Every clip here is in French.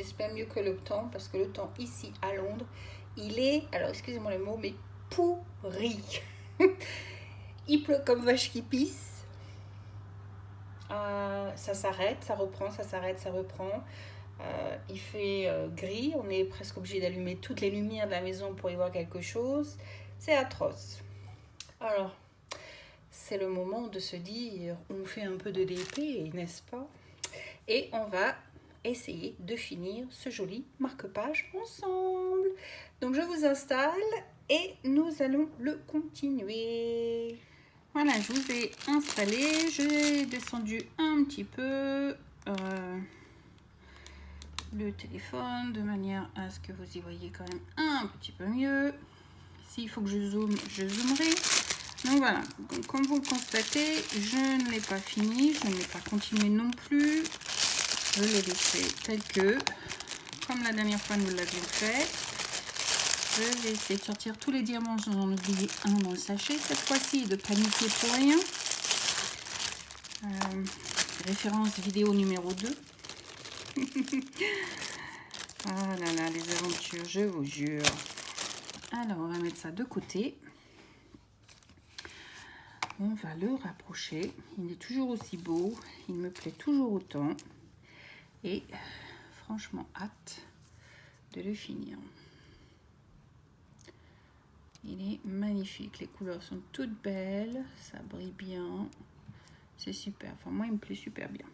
j'espère mieux que le temps, parce que le temps ici à Londres, il est, alors excusez-moi le mot, mais pourri. Il pleut comme vache qui pisse. Ça s'arrête, ça reprend, ça s'arrête, ça reprend. Il fait gris, on est presque obligé d'allumer toutes les lumières de la maison pour y voir quelque chose. C'est atroce. Alors, c'est le moment de se dire, on fait un peu de DP, n'est-ce pas? Et on va essayer de finir ce joli marque-page ensemble. Donc je vous installe et nous allons le continuer. Voilà, je vous ai installé, j'ai descendu un petit peu le téléphone de manière à ce que vous y voyez quand même un petit peu mieux. S'il faut que je zoome, je zoomerai. Donc voilà, donc, comme vous le constatez, je ne l'ai pas fini, je n'ai pas continué non plus. Je l'ai laissé tel que, comme la dernière fois nous l'avions fait. Je vais essayer de sortir tous les diamants, j'en ai oublié un dans le sachet. Cette fois-ci, de paniquer pour rien. Référence vidéo numéro 2. Ah là là, les aventures, je vous jure. Alors, on va mettre ça de côté. On va le rapprocher. Il est toujours aussi beau. Il me plaît toujours autant. Et franchement, hâte de le finir. Il est magnifique. Les couleurs sont toutes belles. Ça brille bien. C'est super. Enfin, moi, il me plaît super bien.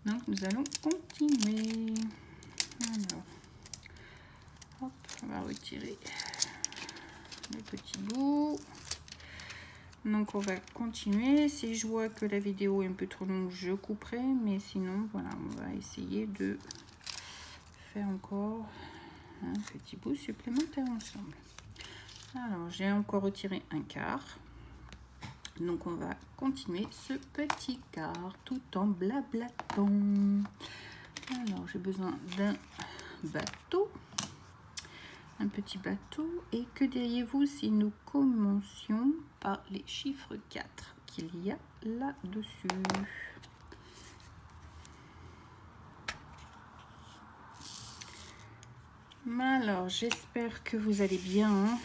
Donc, nous allons continuer. Alors, hop, on va retirer les petits bouts. Donc, on va continuer. Si je vois que la vidéo est un peu trop longue, je couperai. Mais sinon, voilà, on va essayer de faire encore un petit bout supplémentaire ensemble. Alors, j'ai encore retiré un quart. Donc, on va continuer ce petit quart tout en blablatant. Alors, j'ai besoin d'un bateau. Un petit bateau. Et que diriez-vous si nous commencions par les chiffres 4 qu'il y a là-dessus? Alors, j'espère que vous allez bien. Hein.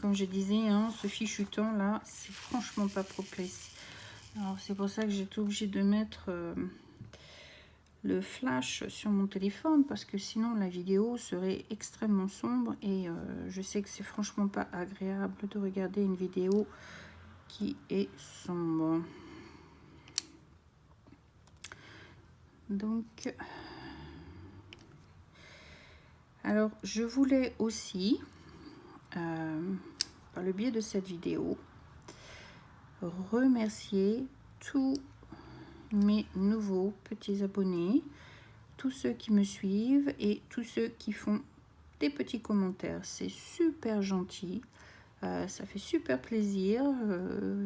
Comme je disais, hein, ce fichu temps là, c'est franchement pas propre ici. Alors, c'est pour ça que j'ai été obligée de mettre le flash sur mon téléphone parce que sinon la vidéo serait extrêmement sombre et je sais que c'est franchement pas agréable de regarder une vidéo qui est sombre. Donc, alors je voulais aussi, par le biais de cette vidéo, remercier tous mes nouveaux petits abonnés, tous ceux qui me suivent et tous ceux qui font des petits commentaires. C'est super gentil, ça fait super plaisir.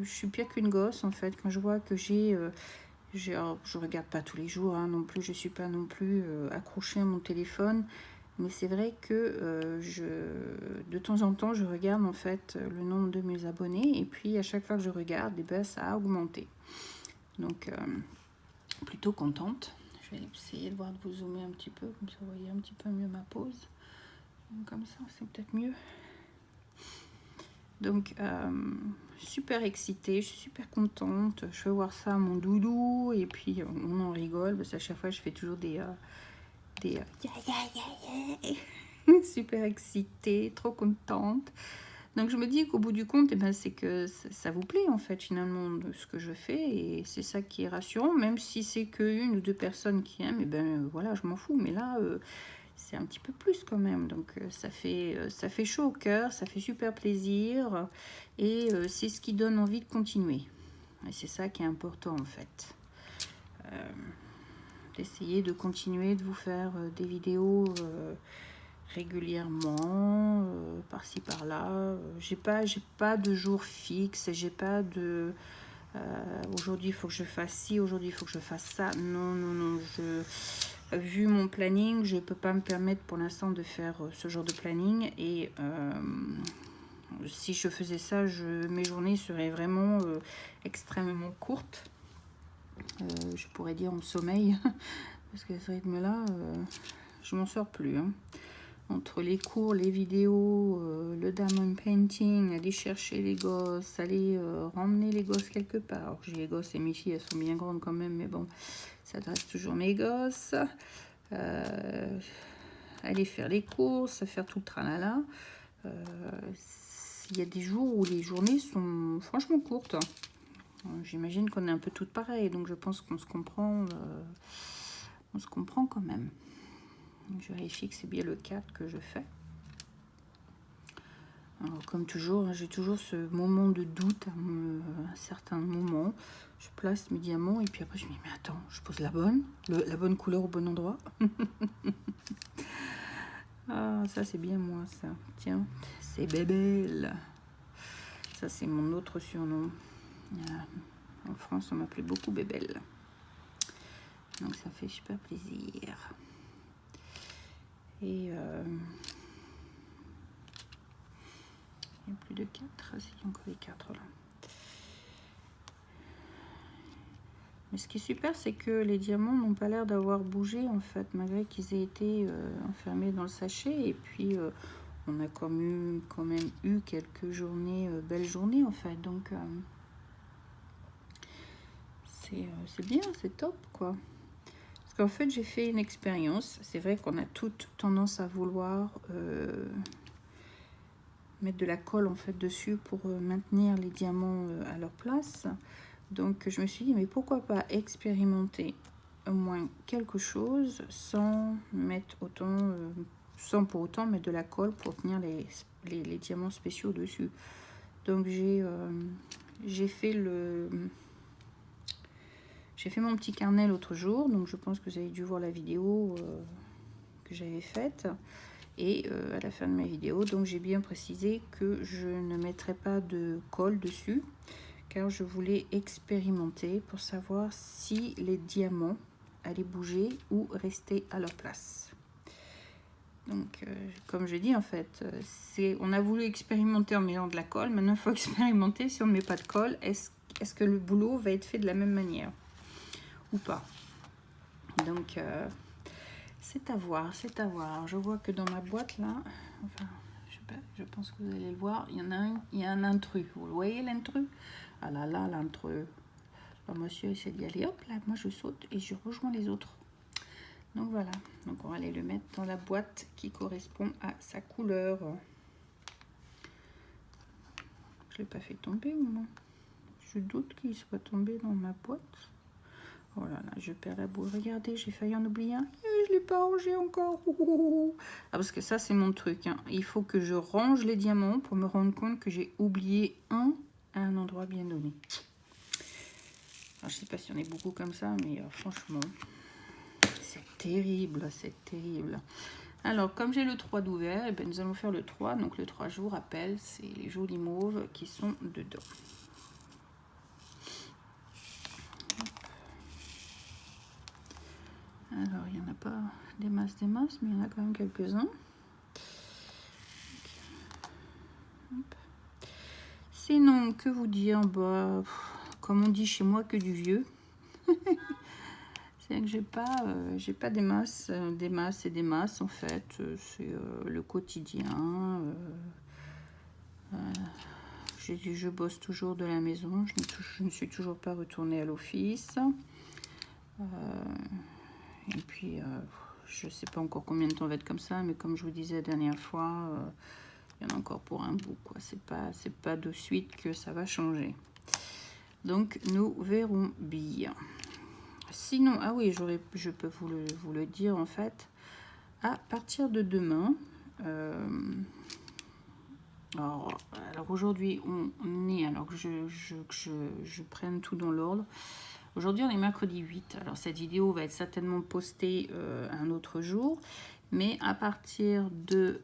Je suis pire qu'une gosse en fait quand je vois que je regarde pas tous les jours hein, non plus, je suis pas non plus accrochée à mon téléphone, mais c'est vrai que de temps en temps je regarde en fait le nombre de mes abonnés et puis à chaque fois que je regarde, eh ben, ça a augmenté. Donc plutôt contente. Je vais essayer de voir, de vous zoomer un petit peu, comme ça vous voyez un petit peu mieux ma pose. Donc, comme ça, c'est peut-être mieux. Donc, super excitée, je suis super contente. Je fais voir ça à mon doudou et puis on en rigole parce qu'à chaque fois, je fais toujours des super excitée, trop contente. Donc je me dis qu'au bout du compte, eh ben, c'est que ça vous plaît en fait finalement de ce que je fais et c'est ça qui est rassurant, même si c'est qu'une ou deux personnes qui aiment, et ben voilà, je m'en fous. Mais là, c'est un petit peu plus quand même, donc ça fait chaud au cœur, ça fait super plaisir et c'est ce qui donne envie de continuer. Et c'est ça qui est important en fait. D'essayer de continuer de vous faire des vidéos régulièrement, par-ci par-là. J'ai pas de jour fixe, j'ai pas de aujourd'hui il faut que je fasse ci, aujourd'hui il faut que je fasse ça. Non, vu mon planning, je peux pas me permettre pour l'instant de faire ce genre de planning et si je faisais ça, mes journées seraient vraiment extrêmement courtes. Je pourrais dire en sommeil parce qu'à ce rythme là je m'en sors plus. Hein. Entre les cours, les vidéos, le diamond painting, aller chercher les gosses, aller ramener les gosses quelque part. Alors, j'ai les gosses et mes filles, elles sont bien grandes quand même, mais bon, ça reste toujours mes gosses. Aller faire les courses, faire tout le tralala. Il y a des jours où les journées sont franchement courtes. J'imagine qu'on est un peu toutes pareilles, donc je pense qu'on se comprend. On se comprend quand même. Je vérifie que c'est bien le 4 que je fais. Alors, comme toujours, j'ai toujours ce moment de doute à un certain moment. Je place mes diamants et puis après je me dis mais attends, je pose la bonne couleur au bon endroit. Ah, ça c'est bien moi ça. Tiens, c'est Bébelle. Ça c'est mon autre surnom. En France on m'appelait beaucoup Bébelle. Donc ça fait super plaisir. Et il y a plus de 4, c'est encore les 4 là. Mais ce qui est super, c'est que les diamants n'ont pas l'air d'avoir bougé en fait, malgré qu'ils aient été enfermés dans le sachet. Et puis on a quand même eu quelques journées, belles journées en fait. Donc c'est bien, c'est top quoi. Parce qu'en fait j'ai fait une expérience. C'est vrai qu'on a toute tendance à vouloir mettre de la colle en fait dessus pour maintenir les diamants à leur place. Donc je me suis dit mais pourquoi pas expérimenter au moins quelque chose sans mettre autant, sans pour autant mettre de la colle pour tenir les diamants spéciaux dessus. Donc j'ai fait mon petit carnet l'autre jour, donc je pense que vous avez dû voir la vidéo que j'avais faite. Et à la fin de ma vidéo, donc j'ai bien précisé que je ne mettrai pas de colle dessus, car je voulais expérimenter pour savoir si les diamants allaient bouger ou rester à leur place. Donc, comme je dis, en fait, on a voulu expérimenter en mettant de la colle. Maintenant, il faut expérimenter si on ne met pas de colle. Est-ce que le boulot va être fait de la même manière ou pas? Donc, c'est à voir, c'est à voir. Je vois que dans ma boîte, là, enfin, je pense que vous allez le voir, il y a un intrus. Vous le voyez, l'intrus? Ah là là, l'intrus. Le monsieur essaie d'y aller, hop là, moi je saute et je rejoins les autres. Donc voilà, donc on va aller le mettre dans la boîte qui correspond à sa couleur. Je ne l'ai pas fait tomber ou non? Je doute qu'il soit tombé dans ma boîte. Oh là là, je perds la boule. Regardez, j'ai failli en oublier un. Je ne l'ai pas rangé encore. Ah, parce que ça, c'est mon truc. Hein. Il faut que je range les diamants pour me rendre compte que j'ai oublié un à un endroit bien donné. Alors, je ne sais pas si on est beaucoup comme ça, mais franchement, c'est terrible, c'est terrible. Alors, comme j'ai le 3 d'ouvert, eh ben, nous allons faire le 3. Donc, le 3, je vous rappelle, c'est les jolis mauves qui sont dedans. Alors, il n'y en a pas des masses, mais il y en a quand même quelques-uns. Sinon, que vous dire, bah, comme on dit chez moi, que du vieux. C'est que j'ai pas des masses et des masses en fait. C'est le quotidien. Je bosse toujours de la maison. Je ne suis toujours pas retournée à l'office. Et puis, je sais pas encore combien de temps va être comme ça, mais comme je vous disais la dernière fois, il y en a encore pour un bout, quoi. C'est pas de suite que ça va changer. Donc, nous verrons bien. Sinon, ah oui, je peux vous le dire en fait, à partir de demain. Alors aujourd'hui, on est, alors que je prenne tout dans l'ordre. Aujourd'hui, on est mercredi 8. Alors, cette vidéo va être certainement postée un autre jour. Mais à partir de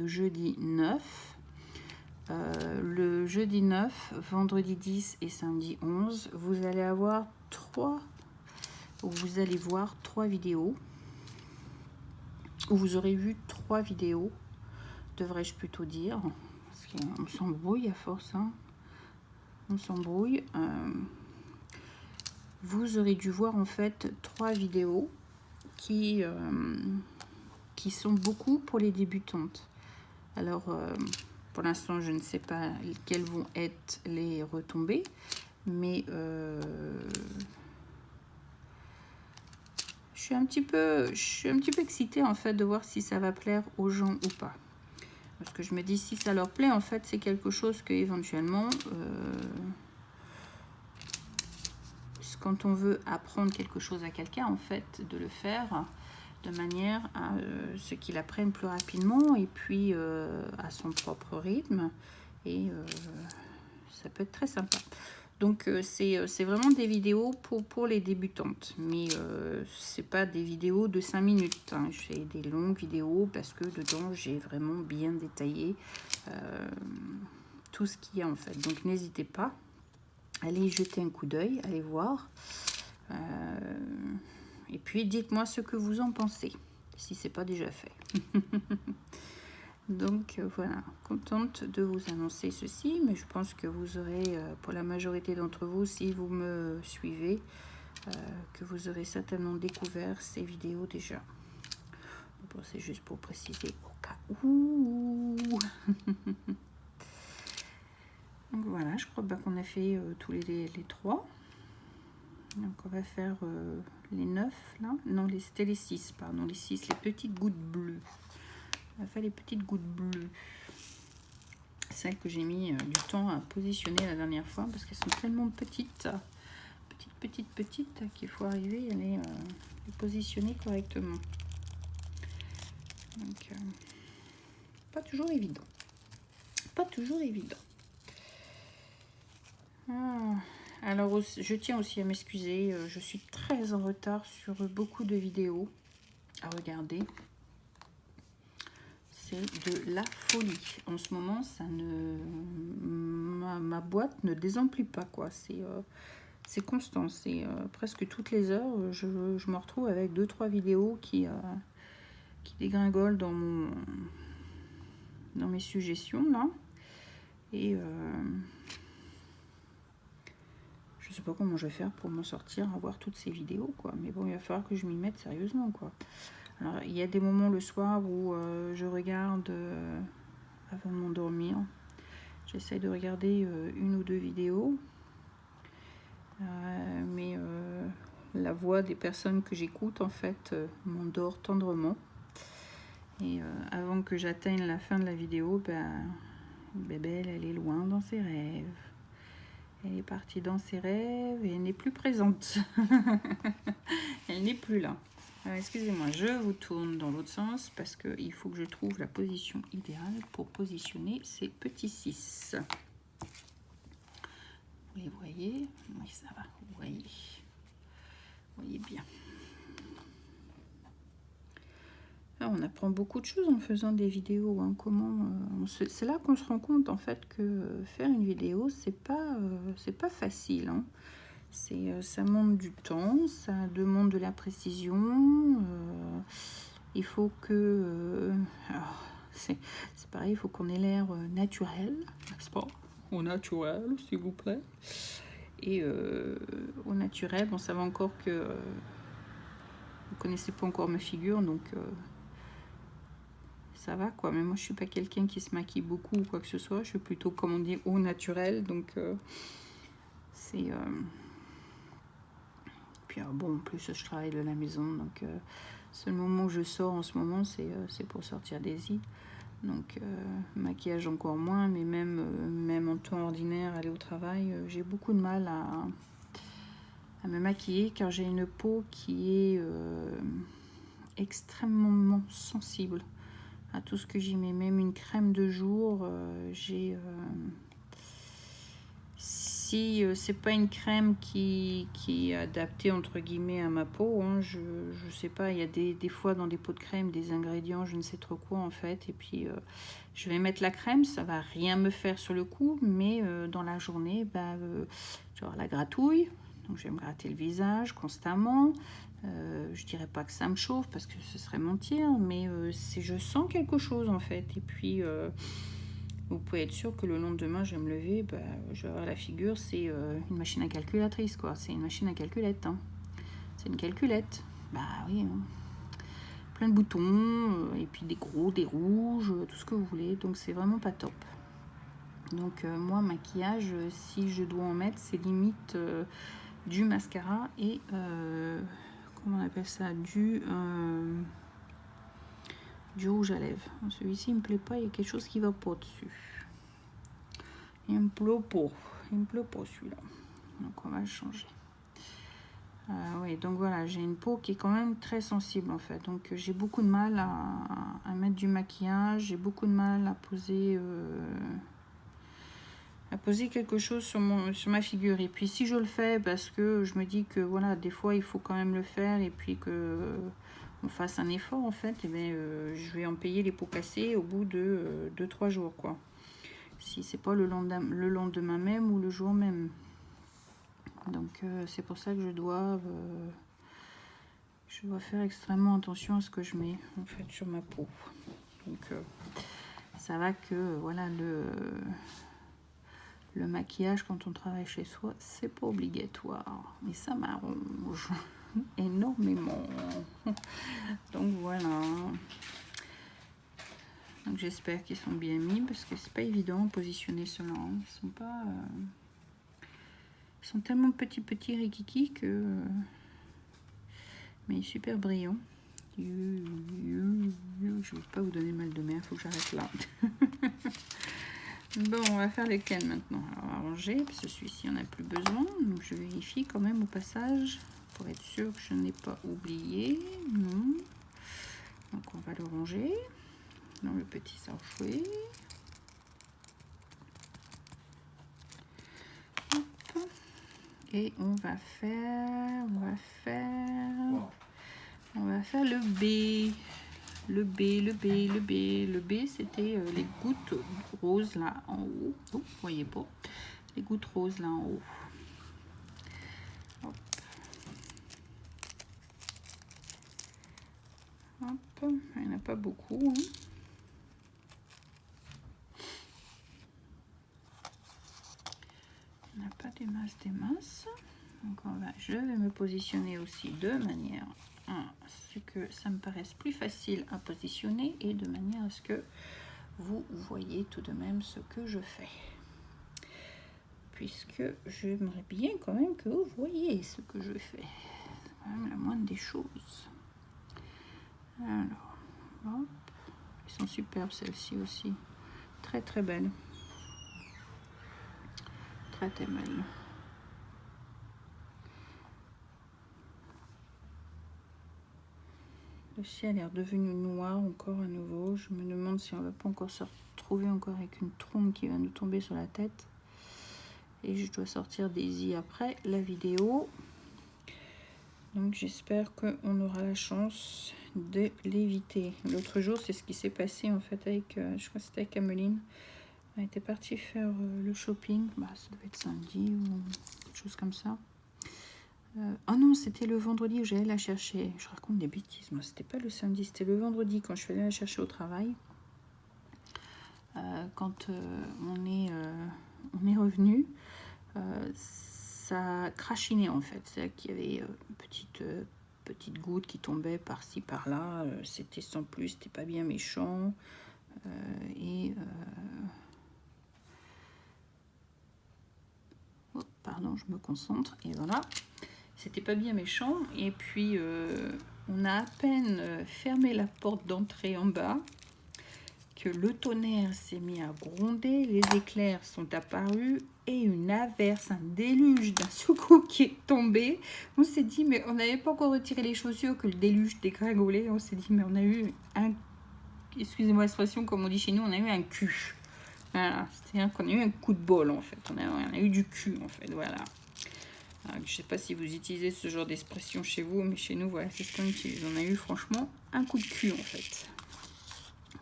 jeudi 9, le jeudi 9, vendredi 10 et samedi 11, vous allez avoir voir 3 vidéos. Ou vous aurez vu 3 vidéos, devrais-je plutôt dire. Parce qu'on s'embrouille à force, hein. On s'embrouille. Vous aurez dû voir en fait 3 vidéos qui sont beaucoup pour les débutantes. Alors, pour l'instant, je ne sais pas quelles vont être les retombées, mais je suis un petit peu excitée en fait de voir si ça va plaire aux gens ou pas. Parce que je me dis, si ça leur plaît, en fait, c'est quelque chose que éventuellement, quand on veut apprendre quelque chose à quelqu'un, en fait, de le faire de manière à ce qu'il apprenne plus rapidement et puis à son propre rythme. Et ça peut être très sympa. Donc c'est vraiment des vidéos pour les débutantes, mais c'est pas des vidéos de 5 minutes, hein. Je fais des longues vidéos parce que dedans j'ai vraiment bien détaillé tout ce qu'il y a en fait. Donc n'hésitez pas, allez y jeter un coup d'œil, allez voir. Et puis dites-moi ce que vous en pensez, si c'est pas déjà fait. Donc voilà, contente de vous annoncer ceci, mais je pense que vous aurez, pour la majorité d'entre vous, si vous me suivez, que vous aurez certainement découvert ces vidéos déjà. Bon, c'est juste pour préciser au cas où. Donc voilà, je crois qu'on a fait tous les 3. Donc on va faire les 9 là. Non, c'était les 6, pardon, les 6, les petites gouttes bleues. On va faire les petites gouttes bleues. Celles que j'ai mis du temps à positionner la dernière fois parce qu'elles sont tellement petites, petites qu'il faut arriver à les positionner correctement. Donc, pas toujours évident. Pas toujours évident. Alors, je tiens aussi à m'excuser. Je suis très en retard sur beaucoup de vidéos à regarder. C'est de la folie. En ce moment, ça ne ma boîte ne désemplit pas, quoi. C'est constant. C'est presque toutes les heures. Je me retrouve avec 2-3 vidéos qui dégringolent dans mes suggestions là. Et je sais pas comment je vais faire pour m'en sortir, avoir toutes ces vidéos, quoi. Mais bon, il va falloir que je m'y mette sérieusement, quoi. Alors, il y a des moments le soir où je regarde avant de m'endormir. J'essaie de regarder 1 ou 2 vidéos. Mais la voix des personnes que j'écoute, en fait, m'endort tendrement. Et avant que j'atteigne la fin de la vidéo, Bébelle, elle est loin dans ses rêves. Elle est partie dans ses rêves et elle n'est plus présente. Elle n'est plus là. Excusez-moi, je vous tourne dans l'autre sens parce qu'il faut que je trouve la position idéale pour positionner ces petits 6. Vous les voyez? Oui, ça va, vous voyez bien. Alors, on apprend beaucoup de choses en faisant des vidéos. Hein. C'est là qu'on se rend compte en fait que faire une vidéo, c'est pas facile. Hein. Ça demande du temps, ça demande de la précision. Il faut que... c'est pareil, il faut qu'on ait l'air naturel, n'est-ce pas? Au naturel, s'il vous plaît. Et au naturel, bon, ça va encore que... vous connaissez pas encore ma figure, donc... ça va, quoi. Mais moi, je suis pas quelqu'un qui se maquille beaucoup ou quoi que ce soit. Je suis plutôt, comme on dit, au naturel. Donc, c'est... Puis, bon, en plus, je travaille de la maison. Donc, seul moment où je sors en ce moment, c'est pour sortir des îles. Donc, maquillage encore moins. Mais même en temps ordinaire, aller au travail, j'ai beaucoup de mal à me maquiller. Car j'ai une peau qui est extrêmement sensible à tout ce que j'y mets, même une crème de jour, si c'est pas une crème qui est adaptée entre guillemets à ma peau, hein, je sais pas, il y a des fois dans des pots de crème des ingrédients, je ne sais trop quoi en fait, et puis je vais mettre la crème, ça va rien me faire sur le coup, mais dans la journée, genre la gratouille, donc je vais me gratter le visage constamment. Je dirais pas que ça me chauffe parce que ce serait mentir, mais je sens quelque chose en fait. Et puis vous pouvez être sûr que le lendemain je vais me lever, je vais avoir la figure, c'est une machine à calculatrice, quoi. C'est une machine à calculette, hein. C'est une calculette. Bah oui, hein. plein de boutons, et puis des gros, des rouges, tout ce que vous voulez. Donc c'est vraiment pas top. Donc moi, maquillage, si je dois en mettre, c'est limite du mascara et comment on appelle ça, du rouge à lèvres. Celui-ci il me plaît pas, il y a quelque chose qui va pas dessus. Il me plaît pas celui-là. Donc on va le changer. Oui, donc voilà, j'ai une peau qui est quand même très sensible en fait. Donc j'ai beaucoup de mal à mettre du maquillage, j'ai beaucoup de mal à poser quelque chose sur ma figure. Et puis si je le fais parce que je me dis que voilà, des fois il faut quand même le faire et puis que on fasse un effort en fait, et bien, je vais en payer les pots cassés au bout de 2-3 jours quoi. Si c'est pas le lendemain même ou le jour même. Donc c'est pour ça que je dois faire extrêmement attention à ce que je mets en fait sur ma peau. Donc ça va que voilà, le maquillage quand on travaille chez soi, c'est pas obligatoire, mais ça m'arrange énormément. Donc voilà. Donc j'espère qu'ils sont bien mis parce que c'est pas évident de positionner cela. Ils sont pas, ils sont tellement petits rikiki que, mais super brillants. Je ne veux pas vous donner mal de mer, il faut que j'arrête là. Bon, on va faire lesquels maintenant. Alors, on va ranger, parce que celui-ci, on n'a plus besoin. Donc, je vérifie quand même au passage, pour être sûr que je n'ai pas oublié. Non. Donc, on va le ranger dans le petit sarfouet. Et on va faire le B. Le B, c'était les gouttes roses là en haut. Oh, vous voyez pas. Les gouttes roses là en haut. Hop. Hop. Il n'y en a pas beaucoup. Hein. Il n'y en a pas des masses. Donc je vais me positionner aussi de manière à ce que ça me paraisse plus facile à positionner et de manière à ce que vous voyez tout de même ce que je fais. Puisque j'aimerais bien quand même que vous voyez ce que je fais. C'est quand même la moindre des choses. Alors, hop. Ils sont superbes celles-ci aussi. Très très belles. Très très belles. Le ciel est redevenu noir encore à nouveau. Je me demande si on va pas encore se retrouver encore avec une trombe qui va nous tomber sur la tête. Et je dois sortir Daisy après la vidéo. Donc j'espère qu'on aura la chance de l'éviter. L'autre jour, c'est ce qui s'est passé en fait avec, je crois que c'était avec Ameline. On était parti faire le shopping. Bah, ça devait être samedi ou quelque chose comme ça. Oh non, c'était le vendredi où j'allais la chercher. Je raconte des bêtises, moi. C'était pas le samedi, c'était le vendredi quand je suis allée la chercher au travail. Quand on est revenu, ça crachiné en fait. C'est-à-dire qu'il y avait une petite goutte qui tombait par-ci par-là. C'était sans plus, c'était pas bien méchant. Oh, pardon, je me concentre. Et voilà. C'était pas bien méchant. Et puis, on a à peine fermé la porte d'entrée en bas que le tonnerre s'est mis à gronder, les éclairs sont apparus et une averse, un déluge d'un secours qui est tombé. On s'est dit, mais on n'avait pas encore retiré les chaussures que le déluge dégringolait. On s'est dit, mais on a eu un... Excusez-moi l'expression, comme on dit chez nous, on a eu un cul. Voilà, c'est-à-dire qu'on a eu un coup de bol, en fait. On a eu du cul, en fait, voilà. Alors, je ne sais pas si vous utilisez ce genre d'expression chez vous, mais chez nous, voilà, c'est ce qu'on utilise. On a eu, franchement, un coup de cul, en fait.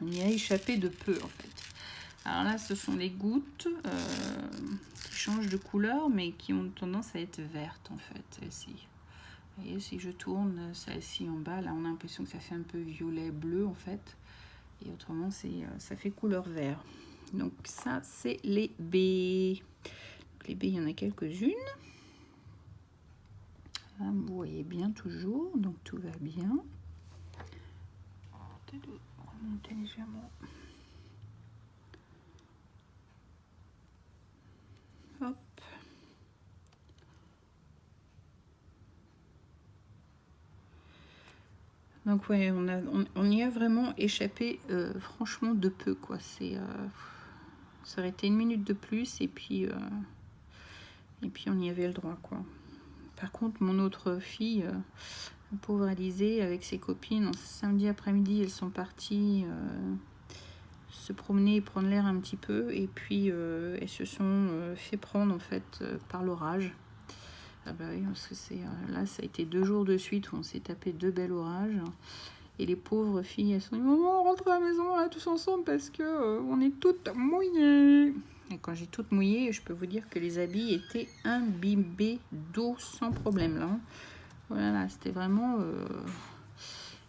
On y a échappé de peu, en fait. Alors là, ce sont les gouttes qui changent de couleur, mais qui ont tendance à être vertes, en fait, celles-ci. Vous voyez, si je tourne celle-ci en bas, là, on a l'impression que ça fait un peu violet-bleu, en fait. Et autrement, ça fait couleur vert. Donc ça, c'est les baies. Donc, les baies, il y en a quelques-unes. Vous voyez bien toujours, donc tout va bien. monter légèrement. Hop. Donc ouais, on y a vraiment échappé franchement de peu, quoi. C'est ça aurait été 1 minute de plus et puis on y avait le droit, quoi. Par contre, mon autre fille, la pauvre Alizée, avec ses copines, samedi après-midi, elles sont parties se promener et prendre l'air un petit peu, et puis elles se sont fait prendre en fait par l'orage. Ah bah oui, parce que là ça a été 2 jours de suite où on s'est tapé 2 belles orages, et les pauvres filles, elles sont dit maman, on rentre à la maison là, tous ensemble parce que on est toutes mouillées. Et quand j'ai toutes mouillées, je peux vous dire que les habits étaient imbibés d'eau sans problème là. Voilà, c'était vraiment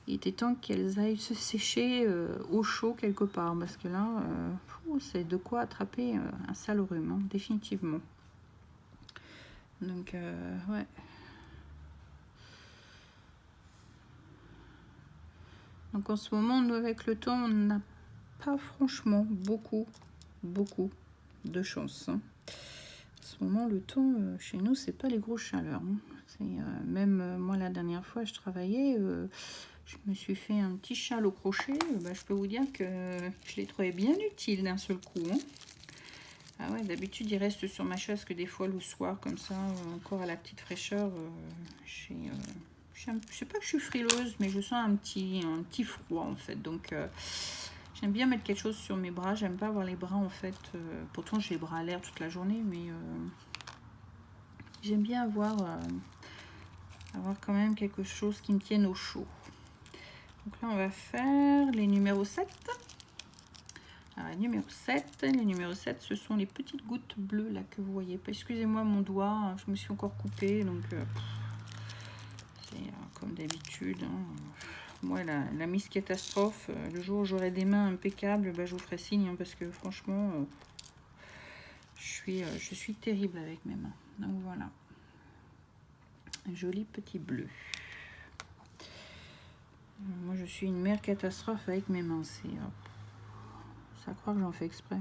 il était temps qu'elles aillent se sécher au chaud quelque part, parce que là c'est de quoi attraper un sale rhume, hein, définitivement. Donc ouais. Donc en ce moment, nous, avec le temps, on n'a pas franchement beaucoup de chance, hein. En ce moment, le temps chez nous, c'est pas les grosses chaleurs, hein. Même moi, la dernière fois, je travaillais, je me suis fait un petit châle au crochet. Bah, je peux vous dire que je l'ai trouvé bien utile d'un seul coup, hein. Ah ouais, d'habitude, il reste sur ma chaise que des fois le soir, comme ça, encore à la petite fraîcheur. C'est pas que je suis frileuse, mais je sens un petit froid en fait. Donc j'aime bien mettre quelque chose sur mes bras. J'aime pas avoir les bras en fait. Pourtant j'ai les bras à l'air toute la journée, mais j'aime bien avoir quand même quelque chose qui me tienne au chaud. Donc là on va faire les numéros 7. Alors les numéros 7, ce sont les petites gouttes bleues là que vous voyez. Excusez-moi mon doigt, je me suis encore coupée, donc comme d'habitude, hein. Moi la Miss Catastrophe, le jour où j'aurai des mains impeccables, bah, je vous ferai signe, hein, parce que franchement je suis terrible avec mes mains. Donc voilà, un joli petit bleu. Moi je suis une mère catastrophe avec mes mains, c'est à croire que j'en fais exprès.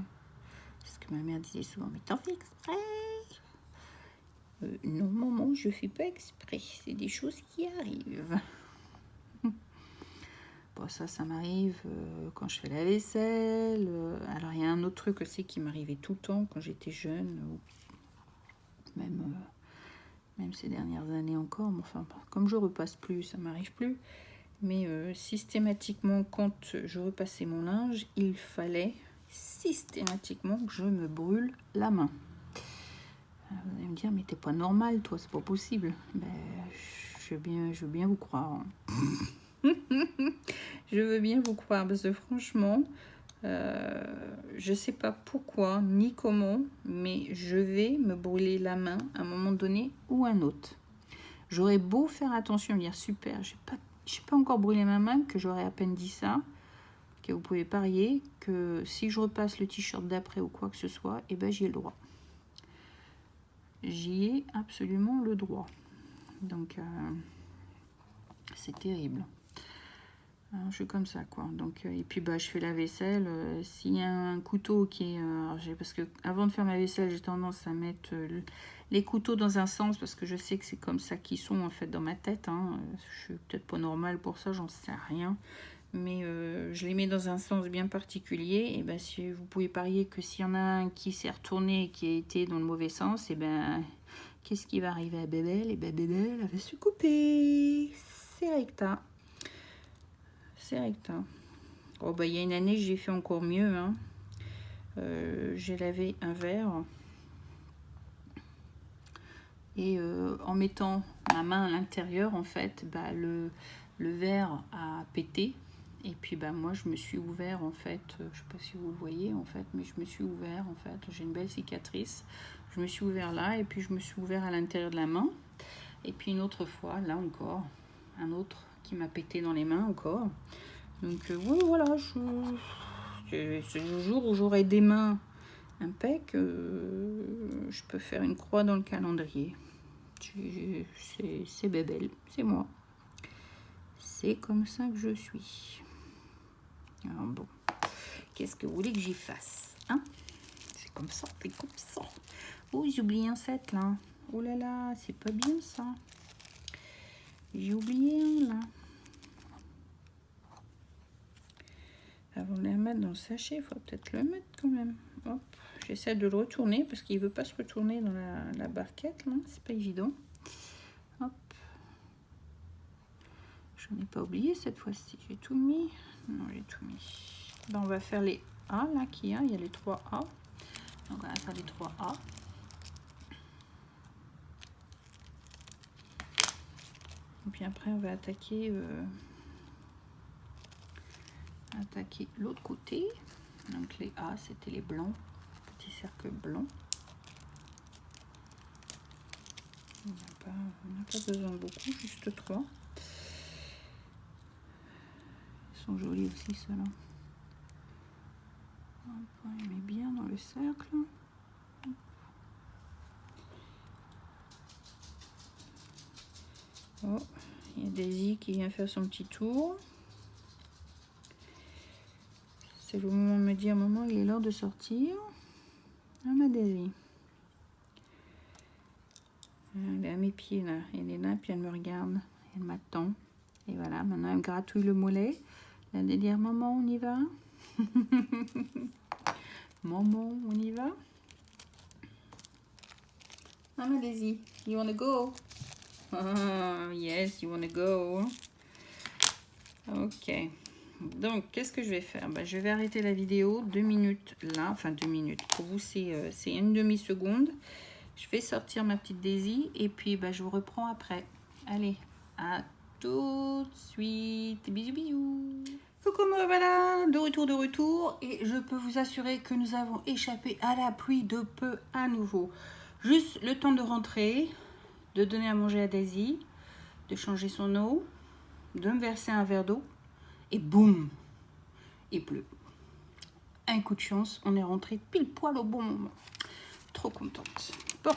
C'est ce que ma mère disait souvent, mais t'en fais exprès? Non maman, je fais pas exprès, c'est des choses qui arrivent. Bon, ça m'arrive quand je fais la vaisselle. Alors, il y a un autre truc aussi qui m'arrivait tout le temps quand j'étais jeune, même ces dernières années encore. Mais enfin, comme je repasse plus, ça m'arrive plus. Mais systématiquement, quand je repassais mon linge, il fallait systématiquement que je me brûle la main. Vous allez me dire, mais t'es pas normal, toi, c'est pas possible. Ben, je veux bien vous croire, hein. Je veux bien vous croire, parce que franchement, je sais pas pourquoi ni comment, mais je vais me brûler la main à un moment donné ou un autre. J'aurais beau faire attention, me dire super, j'ai pas encore brûlé ma main, que j'aurais à peine dit ça, que vous pouvez parier que si je repasse le t-shirt d'après ou quoi que ce soit, et ben j'y ai le droit. J'y ai absolument le droit. Donc c'est terrible. Alors, je suis comme ça, quoi. Donc et puis bah je fais la vaisselle. S'il y a un couteau qui est, parce que avant de faire ma vaisselle, j'ai tendance à mettre les couteaux dans un sens, parce que je sais que c'est comme ça qu'ils sont en fait dans ma tête, hein. Je suis peut-être pas normale pour ça, j'en sais rien. Mais je les mets dans un sens bien particulier. Et ben si vous pouvez parier que s'il y en a un qui s'est retourné et qui a été dans le mauvais sens, et ben qu'est-ce qui va arriver à Bébel? Et ben Bébel, elle va se couper. C'est recta. C'est recta. Oh bah il y a une année j'ai fait encore mieux, hein. J'ai lavé un verre et en mettant ma main à l'intérieur, en fait, bah, le verre a pété. Et puis bah moi je me suis ouvert en fait, je sais pas si vous le voyez en fait, mais je me suis ouvert en fait, j'ai une belle cicatrice. Je me suis ouvert là et puis je me suis ouvert à l'intérieur de la main. Et puis une autre fois, là encore, un autre qui m'a pété dans les mains encore. Donc oui voilà, c'est le jour où j'aurai des mains impec, je peux faire une croix dans le calendrier. C'est Bébel, c'est moi. C'est comme ça que je suis. Alors bon, qu'est-ce que vous voulez que j'y fasse, hein? C'est comme ça, c'est comme ça. Oh, j'ai oublié un set là. Oh là là, c'est pas bien ça. J'ai oublié un là. Avant de les remettre dans le sachet, il faut peut-être le mettre quand même. Hop, j'essaie de le retourner parce qu'il veut pas se retourner dans la barquette là. C'est pas évident. Hop. Je n'ai pas oublié cette fois-ci. J'ai tout mis. Non, j'ai tout mis. Ben, on va faire les A là qu'il y a. Il y a les 3 A. Donc on va faire les 3 A. Et puis après on va attaquer l'autre côté. Donc les A c'était les blancs, petits cercles blancs. On n'a pas besoin de beaucoup, juste 3. Ils sont jolis aussi ceux-là. On les met bien dans le cercle. Oh, il y a Daisy qui vient faire son petit tour. C'est le moment de me dire, maman, il est l'heure de sortir. Ah, ma Daisy. Elle est à mes pieds là. Elle est là, puis elle me regarde. Elle m'attend. Et voilà, maintenant elle me gratouille le mollet. Elle va dire, maman, on y va. Maman, on y va. Ah, ma Daisy, you wanna go? Oh, yes, you wanna go. Ok. Donc, qu'est-ce que je vais faire? Ben, je vais arrêter la vidéo 2 minutes là. Enfin, 2 minutes. Pour vous, c'est une demi-seconde. Je vais sortir ma petite Daisy et puis ben, je vous reprends après. Allez, à tout de suite. Bisous, bisous. Coucou, me voilà, de retour. Et je peux vous assurer que nous avons échappé à la pluie de peu à nouveau. Juste le temps de rentrer, de donner à manger à Daisy, de changer son eau, de me verser un verre d'eau. Et boum, il pleut. Un coup de chance, on est rentré pile poil au bon moment. Trop contente. Bon,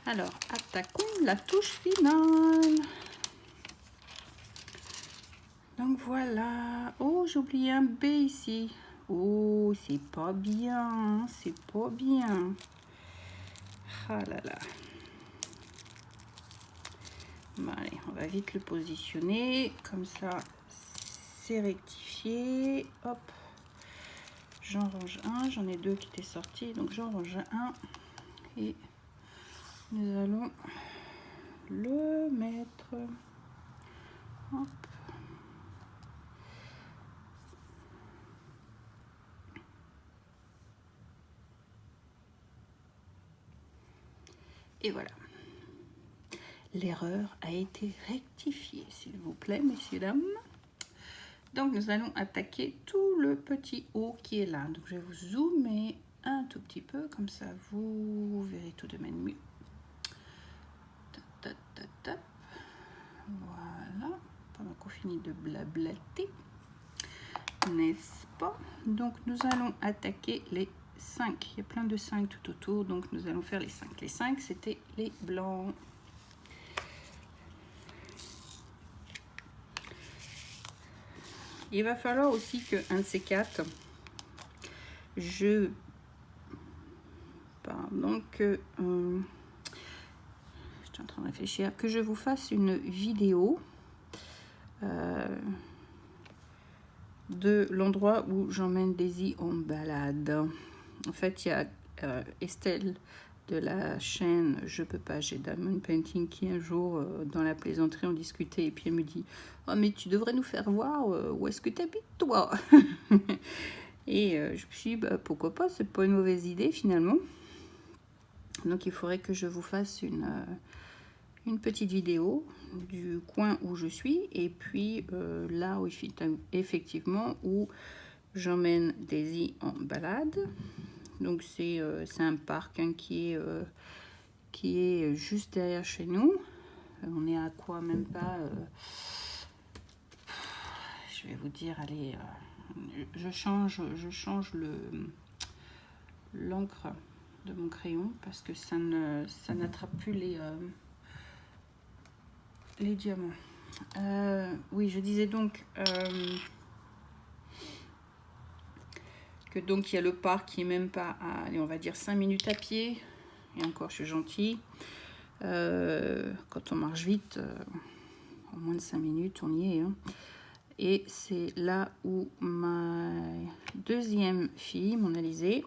alors attaquons la touche finale. Donc voilà. Oh, j'ai oublié un B ici. Oh, c'est pas bien, c'est pas bien. Ah là là. Bon, allez, on va vite le positionner. Comme ça, c'est rectifié. Hop. J'en range un. J'en ai 2 qui étaient sortis. Donc j'en range un. Et nous allons le mettre. Hop. Et voilà. L'erreur a été rectifiée, s'il vous plaît, messieurs, dames. Donc, nous allons attaquer tout le petit haut qui est là. Donc, je vais vous zoomer un tout petit peu, comme ça, vous verrez tout de même mieux. Tap, tap, tap. Voilà. Pendant qu'on finit de blablater, n'est-ce pas? Donc, nous allons attaquer les 5. Il y a plein de 5 tout autour, donc nous allons faire les 5. Les 5, c'était les blancs. Il va falloir aussi que un de ces 4, je suis en train de réfléchir, que je vous fasse une vidéo de l'endroit où j'emmène Daisy en balade. En fait, il y a Estelle de la chaîne Je peux pas, j'ai Diamond Painting qui un jour dans la plaisanterie on discutait et puis elle me dit « Oh mais tu devrais nous faire voir où est-ce que tu habites toi ?» Et je me suis dit bah, « Pourquoi pas, c'est pas une mauvaise idée finalement. » Donc il faudrait que je vous fasse une petite vidéo du coin où je suis et puis là où effectivement où j'emmène Daisy en balade. Donc c'est un parc hein, qui est juste derrière chez nous. On est à quoi, même pas je vais vous dire, allez, je change l'encre de mon crayon parce que ça n'attrape plus les diamants. Oui, je disais donc Que donc il y a le parc qui est même pas à, allez, on va dire 5 minutes à pied. Et encore, je suis gentille. Quand on marche vite, en moins de 5 minutes, on y est. Hein. Et c'est là où ma deuxième fille, mon Alizée,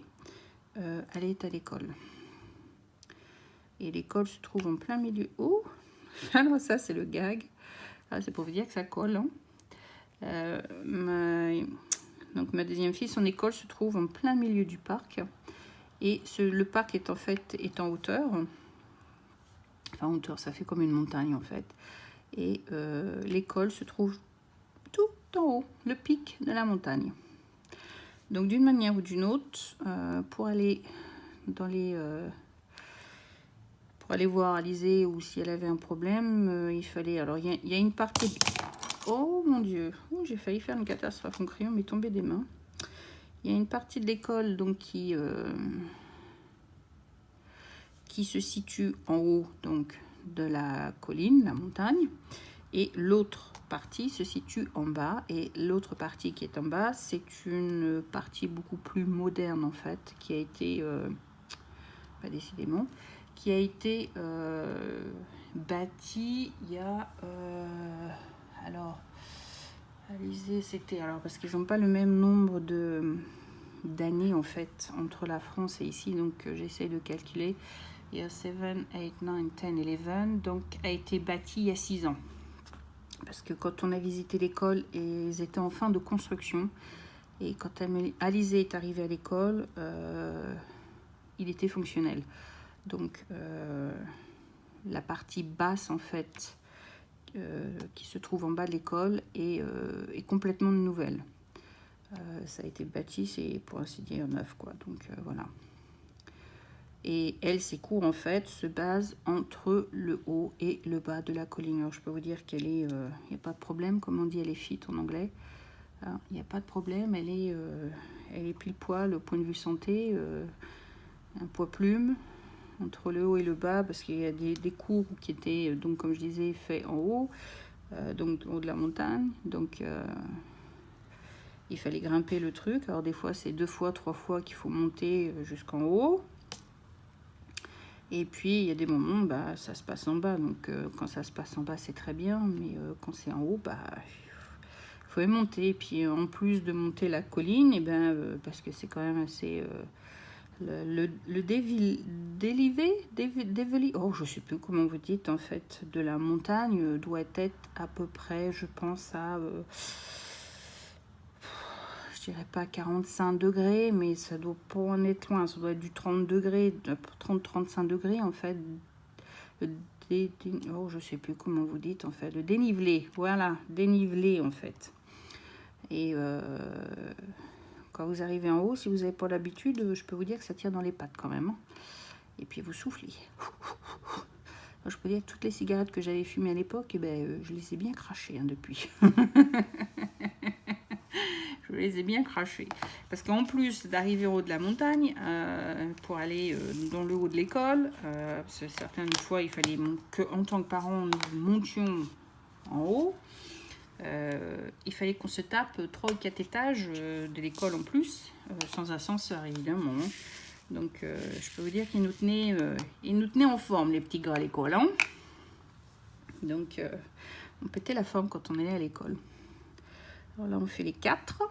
elle est à l'école. Et l'école se trouve en plein milieu. Oh, alors ça, c'est le gag. Ah, c'est pour vous dire que ça colle. Hein. Donc ma deuxième fille, son école se trouve en plein milieu du parc. Et le parc est en fait en hauteur. Enfin, en hauteur, ça fait comme une montagne en fait. Et l'école se trouve tout en haut, le pic de la montagne. Donc d'une manière ou d'une autre, pour aller dans les... pour aller voir Alizée ou si elle avait un problème, il fallait... Alors, il y a une partie... Oh mon Dieu, j'ai failli faire une catastrophe. Mon crayon m'est tombé des mains. Il y a une partie de l'école donc qui se situe en haut donc de la colline, la montagne, et l'autre partie se situe en bas. Et l'autre partie qui est en bas, c'est une partie beaucoup plus moderne en fait, qui a été, pas décidément, qui a été bâtie il y a... alors, Alizée, c'était... Alors, parce qu'ils n'ont pas le même nombre d'années, en fait, entre la France et ici. Donc, j'essaie de calculer. Il y a 7, 8, 9, 10, 11. Donc, a été bâti il y a 6 ans. Parce que quand on a visité l'école, ils étaient en fin de construction. Et quand Alizée est arrivée à l'école, il était fonctionnel. Donc, la partie basse, en fait... qui se trouve en bas de l'école est complètement nouvelle. Ça a été bâti, c'est pour ainsi dire neuf, quoi. Donc voilà. Et elle, ses cours en fait se basent entre le haut et le bas de la colline. Alors je peux vous dire qu'elle est, il n'y a pas de problème, comme on dit, elle est fit en anglais. Il n'y a pas de problème, elle est pile poil au point de vue santé, un poids plume entre le haut et le bas, parce qu'il y a des cours qui étaient, donc comme je disais, faits en haut, donc au haut de la montagne. Donc il fallait grimper le truc. Alors des fois, c'est 2 fois, 3 fois qu'il faut monter jusqu'en haut. Et puis, il y a des moments, bah, ça se passe en bas. Donc quand ça se passe en bas, c'est très bien. Mais quand c'est en haut, bah, il faut y monter. Et puis en plus de monter la colline, et ben, parce que c'est quand même assez... le dénivelé, oh je sais plus comment vous dites en fait, de la montagne doit être à peu près, je pense à, je dirais pas 45 degrés, mais ça doit pas en être loin, ça doit être du 30 degrés, 30-35 degrés en fait, oh je sais plus comment vous dites en fait, le dénivelé, voilà, dénivelé en fait, et quand vous arrivez en haut, si vous n'avez pas l'habitude, je peux vous dire que ça tire dans les pattes quand même. Et puis vous soufflez. Je peux dire que toutes les cigarettes que j'avais fumées à l'époque, eh ben, je les ai bien crachées depuis. Je les ai bien crachées. Parce qu'en plus d'arriver au haut de la montagne, pour aller dans le haut de l'école, parce que certaines fois, il fallait qu'en tant que parents, nous montions en haut. Il fallait qu'on se tape 3 ou 4 étages de l'école en plus, sans ascenseur évidemment. Donc je peux vous dire qu'ils nous tenaient en forme, les petits gars à l'école. Hein. Donc on pétait la forme quand on allait à l'école. Alors là on fait les 4.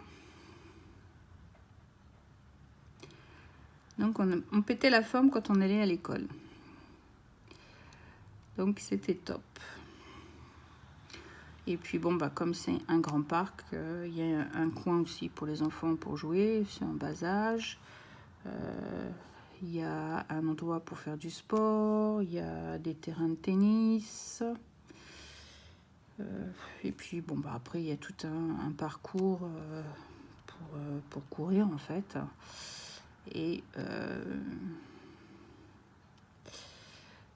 Donc on pétait la forme quand on allait à l'école. Donc c'était top. Et puis bon, bah, comme c'est un grand parc, il y a un coin aussi pour les enfants pour jouer, c'est un bas âge. Il y a un endroit pour faire du sport, il y a des terrains de tennis. Et puis bon, bah, après, il y a tout un parcours pour courir en fait. Et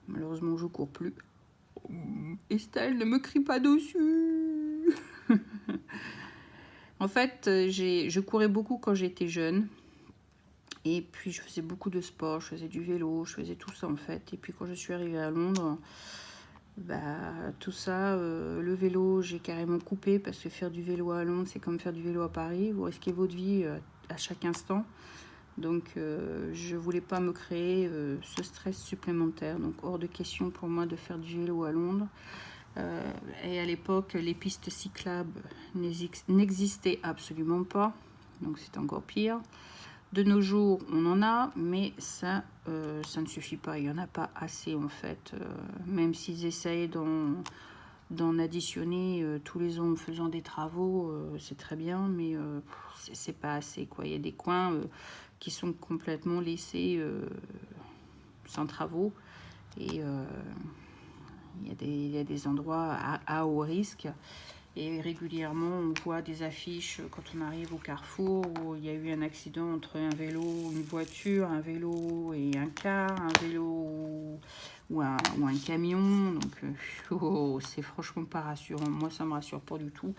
malheureusement, je cours plus. Estelle, ne me crie pas dessus. En fait, je courais beaucoup quand j'étais jeune. Et puis, je faisais beaucoup de sport. Je faisais du vélo, je faisais tout ça, en fait. Et puis, quand je suis arrivée à Londres, bah, tout ça, le vélo, j'ai carrément coupé. Parce que faire du vélo à Londres, c'est comme faire du vélo à Paris. Vous risquez votre vie à chaque instant. Donc je voulais pas me créer ce stress supplémentaire. Donc hors de question pour moi de faire du vélo à Londres. Et à l'époque, les pistes cyclables n'existaient absolument pas. Donc c'est encore pire. De nos jours, on en a, mais ça ne suffit pas. Il n'y en a pas assez en fait. Même s'ils essayent d'en additionner tous les ans en faisant des travaux, c'est très bien, mais c'est pas assez, quoi. Il y a des coins qui sont complètement laissés sans travaux, et il y a des endroits à haut risque, et régulièrement on voit des affiches quand on arrive au carrefour où il y a eu un accident entre un vélo, une voiture, un vélo et un car, un vélo ou un camion. Donc c'est franchement pas rassurant. Moi ça me rassure pas du tout,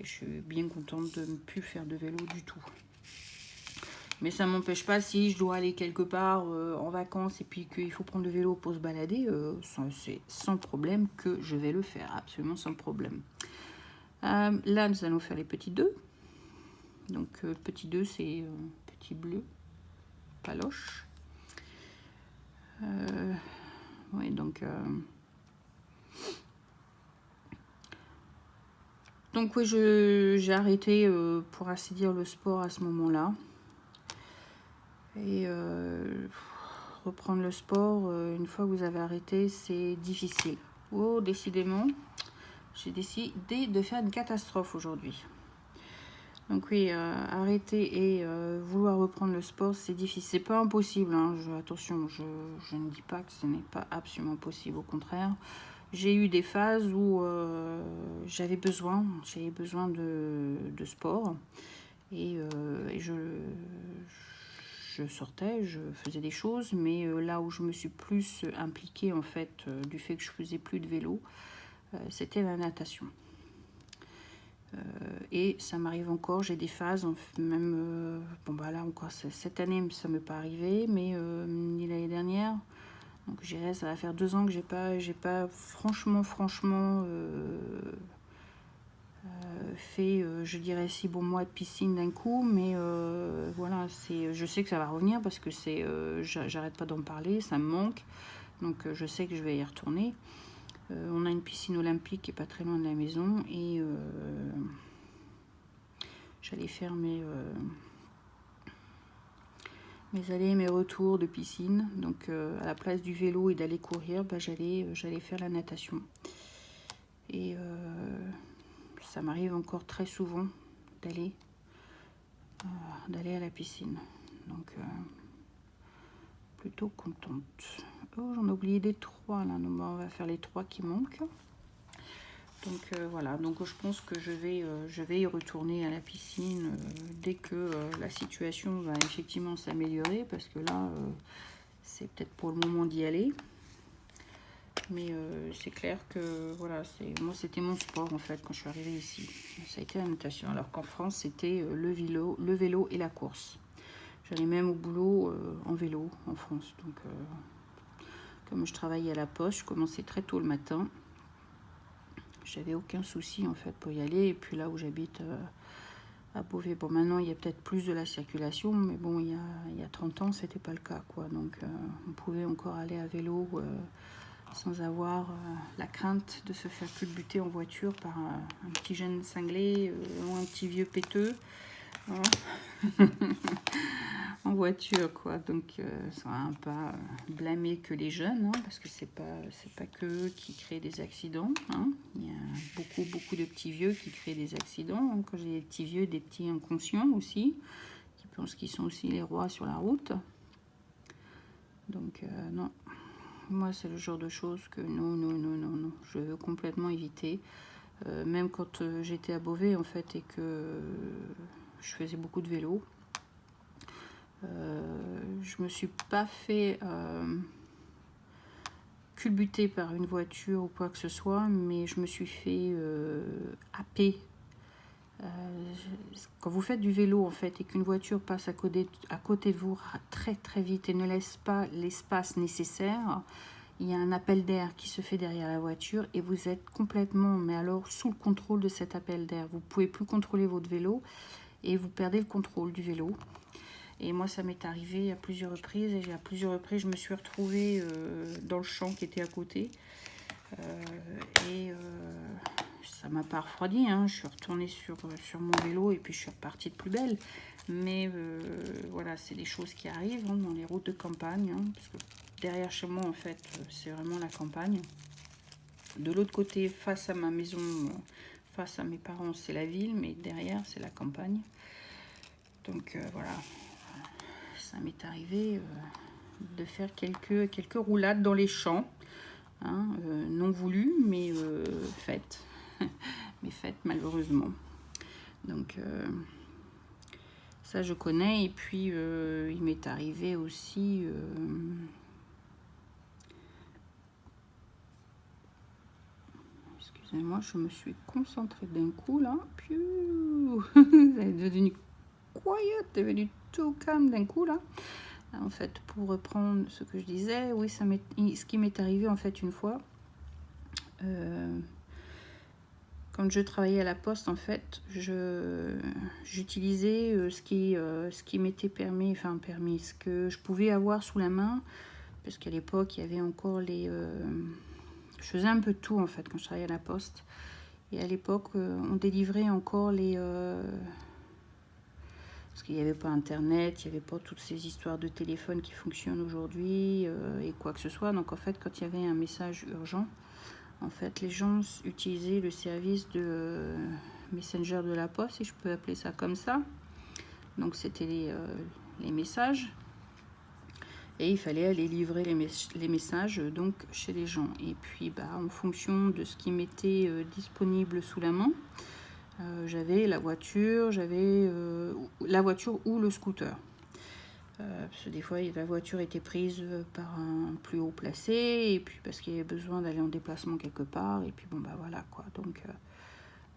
et je suis bien contente de ne plus faire de vélo du tout. Mais ça ne m'empêche pas, si je dois aller quelque part en vacances et puis qu'il faut prendre le vélo pour se balader, c'est sans problème que je vais le faire, absolument sans problème. Là, nous allons faire les petits 2. Donc, petit 2, c'est petit bleu, paloche. Oui, donc... Donc oui, j'ai arrêté, pour ainsi dire, le sport à ce moment-là. Et reprendre le sport, une fois que vous avez arrêté, c'est difficile. Oh, décidément, j'ai décidé de faire une catastrophe aujourd'hui. Donc oui, arrêter et vouloir reprendre le sport, c'est difficile. C'est pas impossible, hein. Attention, je ne dis pas que ce n'est pas absolument possible. Au contraire, j'ai eu des phases où j'avais besoin de sport. Et je sortais, je faisais des choses, mais là où je me suis plus impliquée, en fait, du fait que je faisais plus de vélo, c'était la natation. Et ça m'arrive encore, j'ai des phases, même, bon bah là encore, cette année ça ne m'est pas arrivé, mais ni l'année dernière, donc je dirais ça va faire 2 ans que j'ai pas franchement fait, je dirais 6 bons mois de piscine d'un coup, mais voilà, je sais que ça va revenir parce que j'arrête pas d'en parler, ça me manque, donc je sais que je vais y retourner. On a une piscine olympique qui est pas très loin de la maison, et j'allais faire mes allers et mes retours de piscine. Donc à la place du vélo et d'aller courir, bah, j'allais faire la natation. Et ça m'arrive encore très souvent d'aller à la piscine. Donc plutôt contente. Oh, j'en ai oublié des 3 là. Donc, on va faire les 3 qui manquent. Donc voilà, donc je pense que je vais y retourner à la piscine dès que la situation va effectivement s'améliorer, parce que là, c'est peut-être pour le moment d'y aller. Mais c'est clair que voilà, moi c'était mon sport en fait quand je suis arrivée ici. Ça a été la natation, alors qu'en France c'était le vélo et la course. J'allais même au boulot en vélo en France. Donc comme je travaillais à la poste, je commençais très tôt le matin. J'avais aucun souci en fait pour y aller. Et puis là où j'habite à Beauvais, bon maintenant il y a peut-être plus de la circulation, mais bon il y a 30 ans c'était pas le cas, quoi. Donc on pouvait encore aller à vélo sans avoir la crainte de se faire culbuter en voiture par un petit jeune cinglé ou un petit vieux péteux, hein. En voiture, quoi. Donc ça va pas blâmer que les jeunes, hein, parce que c'est pas que eux qui créent des accidents, hein. Il y a beaucoup de petits vieux qui créent des accidents, hein. Quand j'ai des petits vieux, des petits inconscients aussi, qui pensent qu'ils sont aussi les rois sur la route. Donc non, moi c'est le genre de choses que non, je veux complètement éviter. Même quand j'étais à Beauvais en fait, et que je faisais beaucoup de vélo, je me suis pas fait culbuter par une voiture ou quoi que ce soit, mais je me suis fait happer. Quand vous faites du vélo en fait et qu'une voiture passe à côté de vous très très vite et ne laisse pas l'espace nécessaire, il y a un appel d'air qui se fait derrière la voiture et vous êtes complètement, mais alors, sous le contrôle de cet appel d'air. Vous ne pouvez plus contrôler votre vélo et vous perdez le contrôle du vélo. Et moi, ça m'est arrivé à plusieurs reprises. Et à plusieurs reprises, je me suis retrouvée dans le champ qui était à côté. Ça m'a pas refroidi. Hein. Je suis retournée sur mon vélo et puis je suis repartie de plus belle. Mais voilà, c'est des choses qui arrivent hein, dans les routes de campagne. Hein, parce que derrière chez moi, en fait, c'est vraiment la campagne. De l'autre côté, face à ma maison, face à mes parents, c'est la ville. Mais derrière, c'est la campagne. Donc voilà. Ça m'est arrivé de faire quelques roulades dans les champs, hein, non voulues, mais faites. Mais faites malheureusement. Donc ça je connais. Et puis il m'est arrivé aussi... excusez-moi, je me suis concentrée d'un coup là. Puis c'est devenu quiet, devenu tout calme d'un coup là. En fait, pour reprendre ce que je disais, oui, ce qui m'est arrivé en fait une fois, quand je travaillais à la poste, en fait, j'utilisais ce qui m'était permis, ce que je pouvais avoir sous la main, parce qu'à l'époque, il y avait encore je faisais un peu de tout en fait quand je travaillais à la poste. Et à l'époque, on délivrait encore parce qu'il n'y avait pas internet, il n'y avait pas toutes ces histoires de téléphone qui fonctionnent aujourd'hui et quoi que ce soit. Donc en fait, quand il y avait un message urgent, en fait, les gens utilisaient le service de Messenger de la Poste, si je peux appeler ça comme ça. Donc c'était les messages. Et il fallait aller livrer les messages donc chez les gens. Et puis en fonction de ce qui m'était disponible sous la main, j'avais la voiture, ou le scooter. Parce que des fois, la voiture était prise par un plus haut placé, et puis parce qu'il y avait besoin d'aller en déplacement quelque part, et puis voilà quoi. Donc,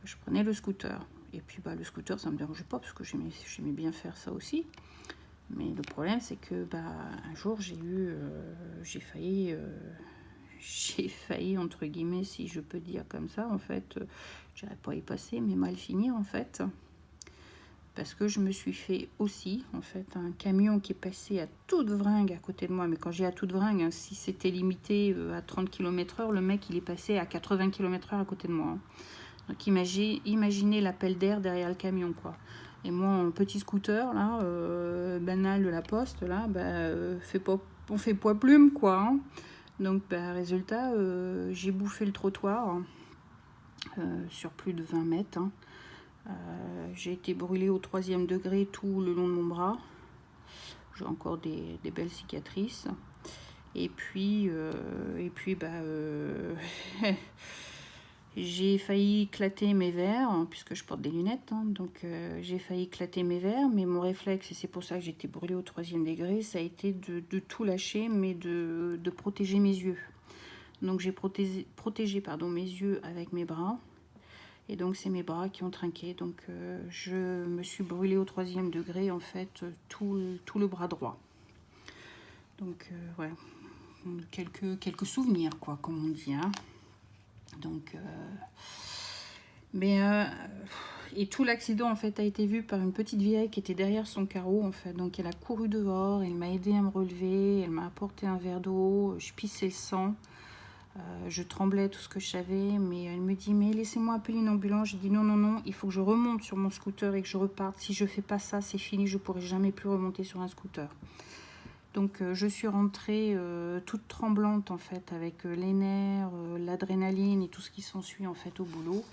je prenais le scooter. Et puis, le scooter, ça me dérangeait pas, parce que j'aimais bien faire ça aussi. Mais le problème, c'est que, un jour, j'ai failli, entre guillemets, si je peux dire comme ça, en fait, j'irais pas y passer, mais mal finir, en fait. Parce que je me suis fait aussi, en fait, un camion qui est passé à toute vringue à côté de moi. Mais quand j'ai à toute vringue, hein, si c'était limité à 30 km/h, le mec, il est passé à 80 km/h à côté de moi. Hein. Donc imaginez l'appel d'air derrière le camion, quoi. Et moi, en petit scooter, là, banal de la poste, là, on fait poids plume, quoi. Hein. Donc, résultat, j'ai bouffé le trottoir sur plus de 20 mètres. Hein. J'ai été brûlée au 3e degré tout le long de mon bras. J'ai encore des belles cicatrices. Et puis, j'ai failli éclater mes verres, hein, puisque je porte des lunettes. Hein, donc, j'ai failli éclater mes verres. Mais mon réflexe, et c'est pour ça que j'ai été brûlée au 3e degré, ça a été de tout lâcher, mais de protéger mes yeux. Donc, j'ai protégé mes yeux avec mes bras. Et donc, c'est mes bras qui ont trinqué. Donc, je me suis brûlée au 3e degré, en fait, tout le bras droit. Donc, ouais, quelques souvenirs, quoi, comme on dit. Hein. Donc, et tout l'accident, en fait, a été vu par une petite vieille qui était derrière son carreau, en fait. Donc, elle a couru dehors, elle m'a aidé à me relever, elle m'a apporté un verre d'eau, je pissais le sang. Je tremblais tout ce que je savais, mais elle me dit, mais laissez-moi appeler une ambulance. J'ai dit non, il faut que je remonte sur mon scooter et que je reparte. Si je fais pas ça, c'est fini, je pourrai jamais plus remonter sur un scooter. Donc je suis rentrée toute tremblante en fait, avec les nerfs, l'adrénaline et tout ce qui s'ensuit en fait au boulot.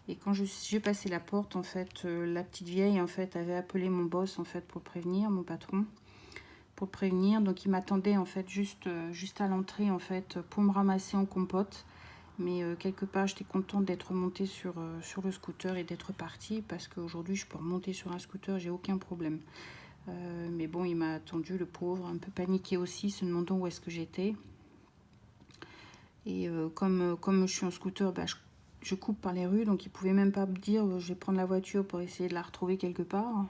Et quand j'ai passé la porte, en fait, la petite vieille en fait avait appelé mon boss en fait pour prévenir, mon patron. Pour prévenir, donc il m'attendait en fait juste à l'entrée en fait pour me ramasser en compote, mais quelque part j'étais contente d'être montée sur le scooter et d'être partie, parce qu'aujourd'hui je peux remonter sur un scooter, j'ai aucun problème. Mais bon, il m'a attendu, le pauvre, un peu paniqué aussi, se demandant où est-ce que j'étais. Et comme je suis en scooter, je coupe par les rues, donc il pouvait même pas me dire je vais prendre la voiture pour essayer de la retrouver quelque part.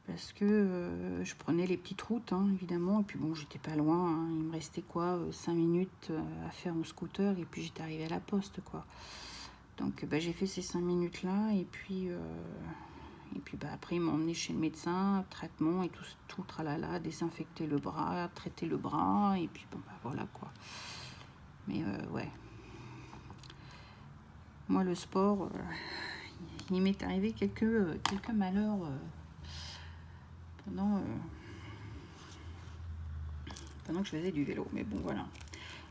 Parce que je prenais les petites routes, hein, évidemment. Et puis bon, j'étais pas loin. Hein. Il me restait 5 minutes à faire mon scooter. Et puis j'étais arrivée à la poste, quoi. Donc j'ai fait ces 5 minutes-là. Et puis puis bah, après, ils m'ont emmené chez le médecin, traitement et tout tralala, désinfecter le bras, traiter le bras, et puis bon, bah voilà quoi. Mais ouais. Moi, le sport, il m'est arrivé quelques malheurs pendant que je faisais du vélo. Mais bon, voilà.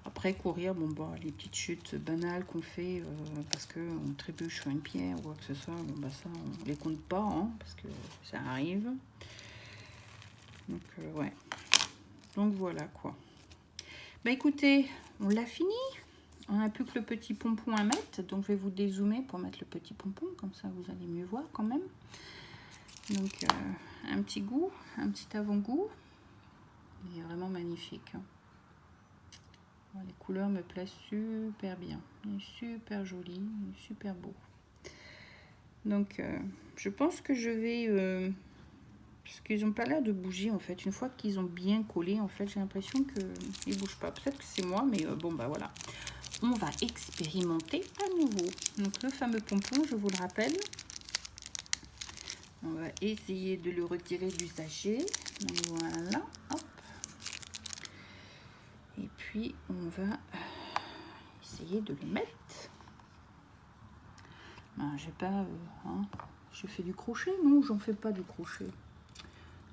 Après, courir, bon, bah, les petites chutes banales qu'on fait parce qu'on trébuche sur une pierre ou quoi que ce soit, bon, bah, ça, on les compte pas, hein, parce que ça arrive. Donc, ouais. Donc, voilà, quoi. Bah, écoutez, on l'a fini. On n'a plus que le petit pompon à mettre. Donc, je vais vous dézoomer pour mettre le petit pompon. Comme ça, vous allez mieux voir quand même. Donc, un petit goût, un petit avant-goût. Il est vraiment magnifique, hein. Les couleurs me plaisent super bien. Il est super joli, il est super beau. Donc, je pense que je vais... parce qu'ils n'ont pas l'air de bouger, en fait. Une fois qu'ils ont bien collé, en fait, j'ai l'impression qu'ils ne bougent pas. Peut-être que c'est moi, mais bon, bah voilà. On va expérimenter à nouveau. Donc, le fameux pompon, je vous le rappelle. On va essayer de le retirer du sachet. Donc, voilà, hop. Et puis, on va... essayer de le mettre. Ben, j'ai pas... hein, je fais du crochet? Non, j'en fais pas du crochet.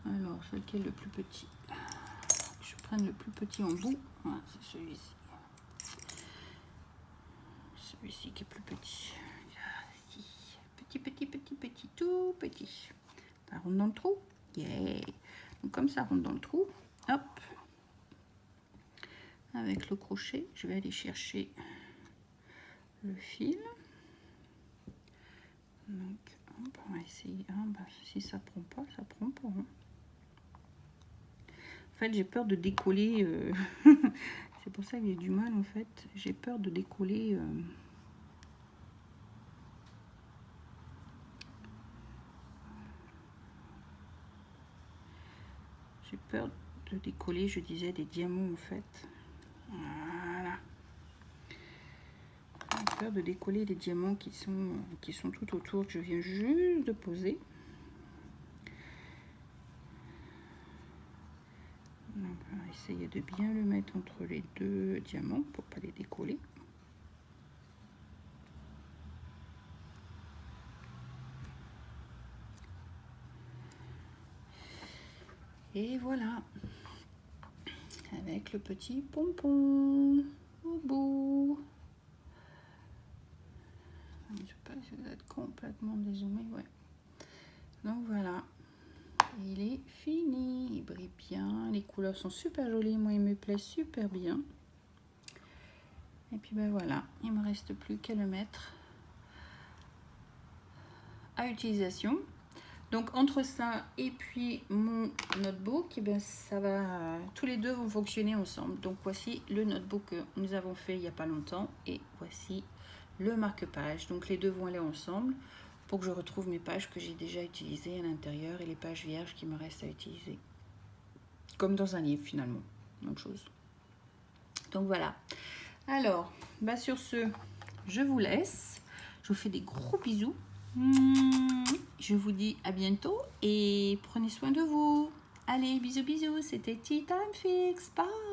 Alors, c'est lequel le plus petit? Je prenne le plus petit en bout. Voilà, c'est celui-ci. Celui-ci qui est plus petit. Petit, tout petit. Ça rentre dans le trou. Yeah. Donc, comme ça rentre dans le trou, hop. Avec le crochet, je vais aller chercher le fil. Donc, hop, on va essayer. Ah, bah, si ça prend pas, ça prend pas. Hein. En fait, j'ai peur de décoller. C'est pour ça que j'ai du mal, en fait. J'ai peur de décoller. J'ai peur de décoller, je disais, des diamants, en fait. Voilà. J'ai peur de décoller les diamants qui sont tout autour, que je viens juste de poser. Donc, on va essayer de bien le mettre entre les deux diamants pour pas les décoller. Et voilà, avec le petit pompon au bout. Je ne sais pas si vous êtes complètement dézoomé, ouais. Donc voilà, il est fini, il brille bien, les couleurs sont super jolies, moi il me plaît super bien. Et puis ben voilà, il me reste plus qu'à le mettre à utilisation. Donc entre ça et puis mon notebook, et ben ça va, tous les deux vont fonctionner ensemble. Donc voici le notebook que nous avons fait il n'y a pas longtemps et voici le marque-page. Donc les deux vont aller ensemble pour que je retrouve mes pages que j'ai déjà utilisées à l'intérieur et les pages vierges qui me restent à utiliser. Comme dans un livre finalement, même chose. Donc voilà. Alors, bah sur ce, je vous laisse. Je vous fais des gros bisous. Je vous dis à bientôt et prenez soin de vous. Allez, bisous, bisous. C'était Tea Time Fix. Bye.